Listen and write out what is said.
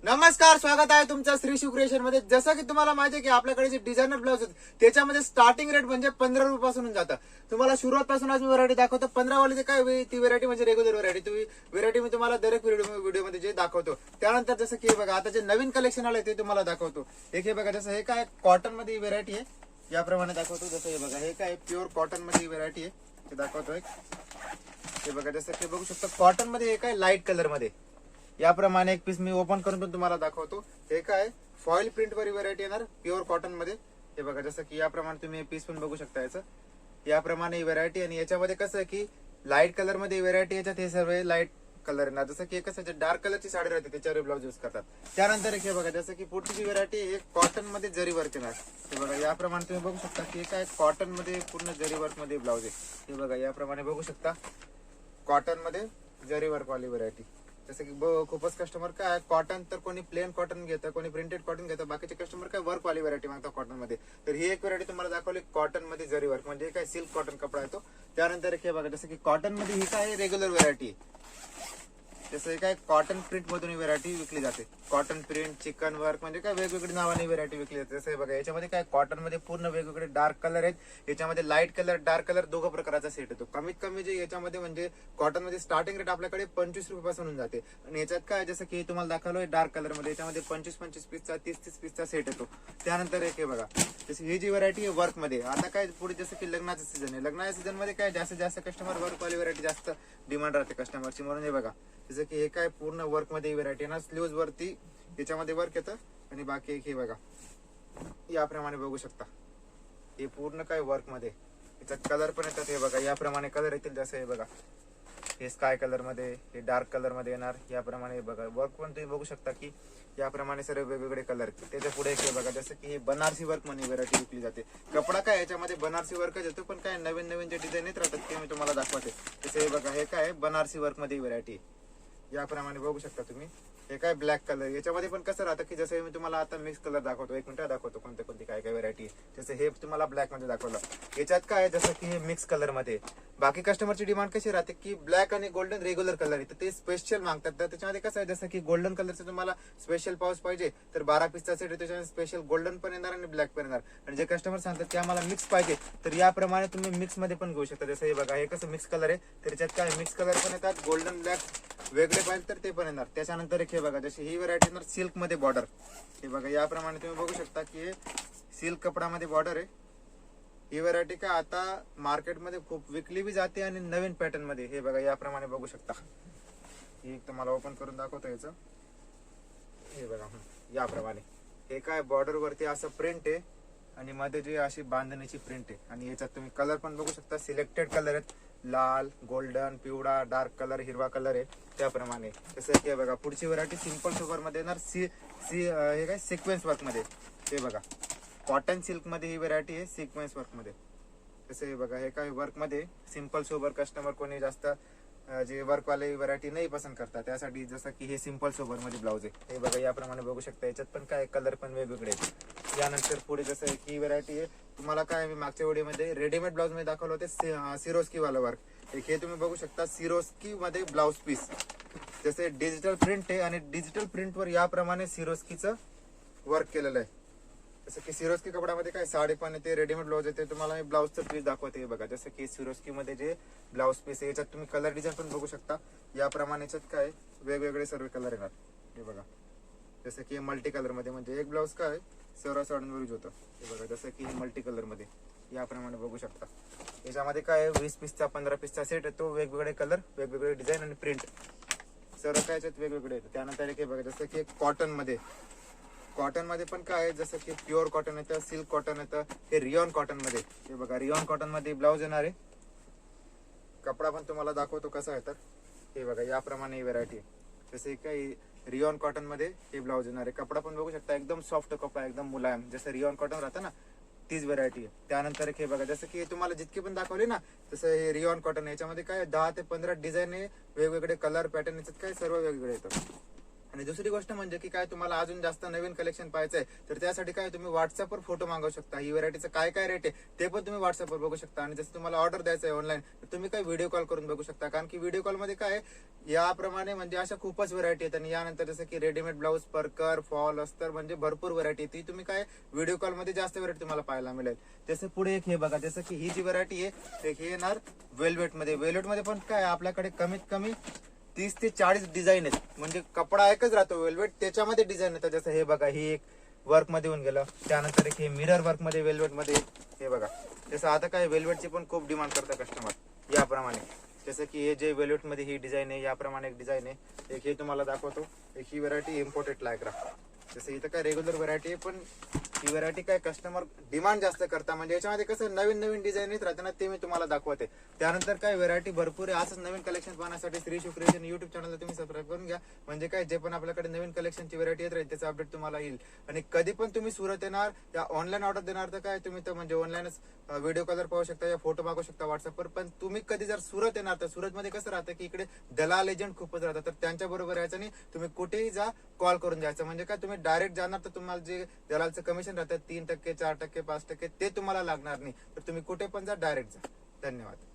नमस्कार, स्वागत आहे तुमचं श्री शिव क्रिएशन मध्ये. जसं की तुम्हाला माहिती आहे की आपल्याकडे जे डिझायनर ब्लाउज आहेत त्याच्यामध्ये स्टार्टिंग रेट म्हणजे 15 रुपयापासून जातं. तुम्हाला सुरुवात पासून आज मी व्हरायटी दाखवतो. 15 वाली काय ती व्हरायटी म्हणजे रेग्युलर व्हरायटी मी तुम्हाला दरेक व्हिडिओमध्ये जे दाखवतो. त्यानंतर जसं की बघा आता जे नवीन कलेक्शन आले ते तुम्हाला दाखवतो. एक हे बघा, जसं हे काय कॉटन मध्ये व्हरायटी आहे याप्रमाणे दाखवतो. जसं हे बघा, हे काय प्युअर कॉटन मध्ये व्हरायटी आहे ते दाखवतोय. हे बघा, जसं की बघू शकता कॉटन मध्ये हे काय लाईट कलर मध्ये याप्रमाणे एक पीस मी ओपन करून पण तुम्हाला दाखवतो. हे काय फॉइल प्रिंट वर व्हरायटी येणार प्युअर कॉटन मध्ये. हे बघा, जसं की याप्रमाणे तुम्ही पीस पण बघू शकता. याचं याप्रमाणे ही व्हरायटी. आणि याच्यामध्ये कसं आहे की लाईट कलर मध्ये व्हरायटी, याच्यात हे सर्व लाईट कलर येणार. जसं की कसं डार्क कलरची साडी राहते त्याच्यावर ब्लाउज यूज करतात. त्यानंतर हे बघा, जसं की पुढची जी व्हरायटी हे कॉटन मध्ये जरी वर्क येणार. हे बघा, याप्रमाणे तुम्ही बघू शकता की काय कॉटन मध्ये पूर्ण जरी वर्क मध्ये ब्लाउज आहे. हे बघा, याप्रमाणे बघू शकता कॉटन मध्ये जरी वर्क वाली व्हरायटी. जसं की खूपच कस्टमर काय कॉटन, तर कोणी प्लेन कॉटन घेतं, कोणी प्रिंटेड कॉटन घेतं. बाकीचे कस्टमर काय वर्क वाली व्हरायटी मागतात कॉटन मध्ये. तर ही एक व्हरायटी तुम्हाला दाखवली कॉटन मध्ये जरी वर्क, म्हणजे काय सिल्क कॉटन कपडा येतो. त्यानंतर हे बघा, जसं की कॉटन मध्ये ही काय रेग्युलर व्हरायटी, जसं काय कॉटन प्रिंट मधून व्हरायटी विकली जाते. कॉटन प्रिंट, चिकन वर्क, म्हणजे काय वेगवेगळी नावाने व्हरायटी विकली जाते. जसं बघा, याच्यामध्ये काय कॉटन मध्ये पूर्ण वेगवेगळे डार्क कलर आहेत. याच्यामध्ये लाईट कलर, डार्क कलर दोघं प्रकारचा सेट येतो. कमीत कमी जे याच्यामध्ये म्हणजे कॉटन मध्ये स्टार्टिंग रेट आपल्याकडे 25 रुपयापासून होऊन जाते. आणि याच्यात काय जसं की तुम्हाला दाखवलोय डार्क कलर मध्ये, याच्यामध्ये 25-25 पीसचा, 30-30 पीसचा सेट येतो. त्यानंतर एक हे बघा, जसं ही जी व्हरायटी आहे वर्क मध्ये. आता काय पुढे जसं की लग्नाचं सीझन आहे, लग्नाच्या सीझन मध्ये काय जास्तीत जास्त कस्टमर वर्क वाली व्हरायटी जास्त डिमांड राहते कस्टमरची. म्हणून हे बघा, जसं की हे काय पूर्ण वर्क मध्ये व्हरायटी ना, स्लीव्ह वरती याच्यामध्ये वर्क येतं. आणि बाकी एक हे बघा, याप्रमाणे बघू शकता हे पूर्ण काय वर्क मध्ये. याच्यात कलर पण येतात. हे बघा, याप्रमाणे कलर येतील. जसं हे बघा, हे स्काय कलर मध्ये, हे डार्क कलर मध्ये येणार. याप्रमाणे बघा वर्क पण तुम्ही बघू शकता की याप्रमाणे सर्व वेगवेगळे कलर. त्याच्या पुढे हे बघा, जसं की हे बनारसी वर्क मध्ये व्हरायटी विकली जाते. कपडा काय याच्यामध्ये बनारसी वर्कच येतो, पण काय नवीन नवीन जे डिझाईन येत राहतात ते मी तुम्हाला दाखवते. जसं हे बघा, हे काय बनारसी वर्क मध्ये व्हरायटी याप्रमाणे बघू शकता तुम्ही. हे काय ब्लॅक कलर, याच्यामध्ये पण कसं राहतं की जसं मी तुम्हाला आता मिक्स कलर दाखवतो. एक मिनिट दाखवतो कोणते कोणती काय काय व्हरायटी. जसं हे तुम्हाला ब्लॅक मध्ये दाखवलं. याच्यात काय जसं की हे मिक्स कलर मध्ये. बाकी कस्टमरची डिमांड कशी राहते की ब्लॅक आणि गोल्डन रेग्युलर कलर आहे, तर ते स्पेशल मागतात. तर त्याच्यामध्ये कसं आहे, जसं की गोल्डन कलरचं तुम्हाला स्पेशल पाऊस पाहिजे तर 12 पीसचा सेट आहे. त्याच्यामध्ये स्पेशल गोल्डन पण येणार आणि ब्लॅक पण येणार. आणि जे कस्टमर सांगतात की आम्हाला मिक्स पाहिजे, तर याप्रमाणे तुम्ही मिक्स मध्ये पण घेऊ शकता. जसं हे बघा, हे कसं मिक्स कलर आहे, तर त्याच्यात काय मिक्स कलर पण येतात, गोल्डन ब्लॅक वेगळे पाहिजे तर ते पण येणार. त्याच्यानंतर एक हे बघा, जशी ही व्हरायटी येणार सिल्क मध्ये बॉर्डर. हे बघा, याप्रमाणे तुम्ही बघू शकता की हे सिल्क कपडामध्ये बॉर्डर आहे. ही व्हरायटी काय आता मार्केटमध्ये खूप विकली बी जाते आणि नवीन पॅटर्न मध्ये. हे बघा, याप्रमाणे बघू शकता. ही तुम्हाला ओपन करून दाखवतो याचं. हे बघा, याप्रमाणे हे काय बॉर्डर वरती असं प्रिंट आहे आणि मध्ये जे अशी बांधणीची प्रिंट आहे. आणि याच्यात तुम्ही कलर पण बघू शकता, सिलेक्टेड कलर आहेत. लाल, गोल्डन, पिवळा, डार्क कलर, हिरवा कलर आहे. त्याप्रमाणे जसं की बघा, पुढची व्हरायटी सिंपल सोबर मध्ये येणार. हे काय सिक्वेन्स वर्क मध्ये. हे बघा, कॉटन सिल्क मध्ये ही व्हरायटी आहे सिक्वेन्स वर्क मध्ये. जसं हे बघा, हे काय वर्क मध्ये सिंपल सोबर कस्टमर कोणी जास्त जे वर्क वाले व्हरायटी नाही पसंत करतात, त्यासाठी जसं की हे सिंपल सोबर मध्ये ब्लाउज आहे. हे बघा, याप्रमाणे बघू शकता. याच्यात पण काय कलर पण वेगवेगळे आहेत. यानंतर पुढे जसं की व्हरायटी आहे, तुम्हाला काय मी मागच्या व्हिडिओमध्ये रेडीमेड ब्लाउज मध्ये दाखवलं होते सिरोस्की वाला वर्क. एक हे तुम्ही बघू शकता सिरोस्की मध्ये ब्लाउज पीस. जसे डिजिटल प्रिंट आहे आणि डिजिटल प्रिंट वर याप्रमाणे सिरोस्कीचं वर्क केलेलं आहे. जसं की सिरोस्की कपड्यामध्ये काय साडी पण येते, रेडीमेड ब्लाउज येते. तुम्हाला मी ब्लाउजचं पीस दाखवते. हे बघा, जसं की सिरोस्की मध्ये जे ब्लाउज पीस आहे, याच्यात तुम्ही कलर डिझाईन पण बघू शकता. याप्रमाणे याच्यात काय वेगवेगळे सर्व कलर येणार. हे बघा, जसं की मल्टी कलर मध्ये, म्हणजे एक ब्लाउज काय सर्व साड्यांवर यूज होतं. हे बघा, जसं की मल्टी कलर मध्ये याप्रमाणे बघू शकता. याच्यामध्ये काय 20 पीसचा 15 पीसचा सेट येतो. वेगवेगळे कलर, वेगवेगळे डिझाईन आणि प्रिंट सर्व काय याच्यात वेगवेगळे येतं. त्यानंतर एक हे बघा, जसं की कॉटन मध्ये. कॉटन मध्ये पण काय आहे, जसं की प्युअर कॉटन येतं, सिल्क कॉटन येतं. हे रिओन कॉटन मध्ये. हे बघा, रिओन कॉटन मध्ये ब्लाउज येणार आहे. कपडा पण तुम्हाला दाखवतो कसा आहे. तर हे बघा, याप्रमाणे ही व्हरायटी आहे. जसे काही रिओन कॉटन मध्ये हे ब्लाउज येणार आहे. कपडा पण बघू शकता, एकदम सॉफ्ट कपडा, एकदम मुलायम, जसं रिओन कॉटन राहतं ना, तीच व्हरायटी आहे. त्यानंतर हे बघा, जसं की तुम्हाला जितके पण दाखवले ना, तसं हे रिओन कॉटन. याच्यामध्ये काय 10 ते 15 डिझाईन आहे, वेगवेगळे कलर पॅटर्न याच्यात काय सर्व वेगवेगळे येतात. आणि दुसरी गोष्ट म्हणजे की काय तुम्हाला अजून जास्त नवीन कलेक्शन पाहायचंय तर त्यासाठी काय तुम्ही व्हॉट्सअपवर फोटो मागवू शकता. ही व्हरायटीचं काय काय रेट आहे ते पण तुम्ही व्हॉट्सअपवर बघू शकता. आणि जसं तुम्हाला ऑर्डर द्यायचं आहे ऑनलाईन तर तुम्ही काय व्हिडिओ कॉल करून बघू शकता. कारण की व्हिडिओ कॉलमध्ये काय याप्रमाणे म्हणजे अशा खूपच व्हरायटी आहेत. आणि यानंतर जसं की रेडीमेड ब्लाऊज, परकर, फॉल, अस्तर म्हणजे भरपूर व्हरायटी ती तुम्ही काय व्हिडिओ कॉलमध्ये जास्त व्हरायटी तुम्हाला पाहायला मिळेल. तसं पुढे एक हे बघा, जसं की ही जी व्हरायटी आहे हे येणार वेल्वेटमध्ये. वेल्वेटमध्ये पण काय आपल्याकडे कमीत कमी 30 ते 40 डिझाईन आहेत. म्हणजे कपडा एकच राहतो वेल्वेट, त्याच्यामध्ये डिझाईन येतात. जसं हे बघा, ही एक वर्क मध्ये होऊन गेलं. त्यानंतर एक हे मिरर वर्क मध्ये वेल्वेट मध्ये हे बघा. जसं आता काय वेल्वेटची पण खूप डिमांड करतात कस्टमर याप्रमाणे. जसं की हे जे वेल्वेट मध्ये ही डिझाईन आहे याप्रमाणे एक डिझाईन आहे. एक हे तुम्हाला दाखवतो. एक ही व्हरायटी इम्पोर्टेड लायक्रा. जसं इथं काय रेग्युलर व्हरायटी आहे पण ही व्हरायटी काय कस्टमर डिमांड जास्त करता. म्हणजे याच्यामध्ये कसं नवीन नवीन डिझाईन येत राहते ना, ते मी तुम्हाला दाखवते. त्यानंतर काय व्हरायटी भरपूर आहे. असंच नवीन कलेक्शन पाहण्यासाठी श्री शिव क्रिएशन युट्यूब चॅनलला तुम्ही सबस्क्राईब करून घ्या. म्हणजे काय जे पण आपल्याकडे नवीन कलेक्शनची व्हरायटी येत राहील त्याचा अपडेट तुम्हाला येईल. आणि कधी पण तुम्ही सुरत येणार या ऑनलाईन ऑर्डर देणार तर काय तुम्ही तर म्हणजे ऑनलाईनच व्हिडिओ कॉलर पाहू शकता या फोटो मागू शकता व्हॉट्सअपवर. पण तुम्ही कधी जर सुरत येणार तर सुरतमध्ये कसं राहतं की इकडे दलाल एजंट खूपच राहतात. तर त्यांच्या बरोबर यायचं नाही, तुम्ही कुठेही जा कॉल करून जायचं. म्हणजे काय तुम्ही डायरेक्ट जाणार तर तुम्हाला जे दलालचं कमिशन राहतं 3%, 4%, 5% ते तुम्हाला लागणार नाही. तर तुम्ही कुठे पण जा, डायरेक्ट जा. धन्यवाद.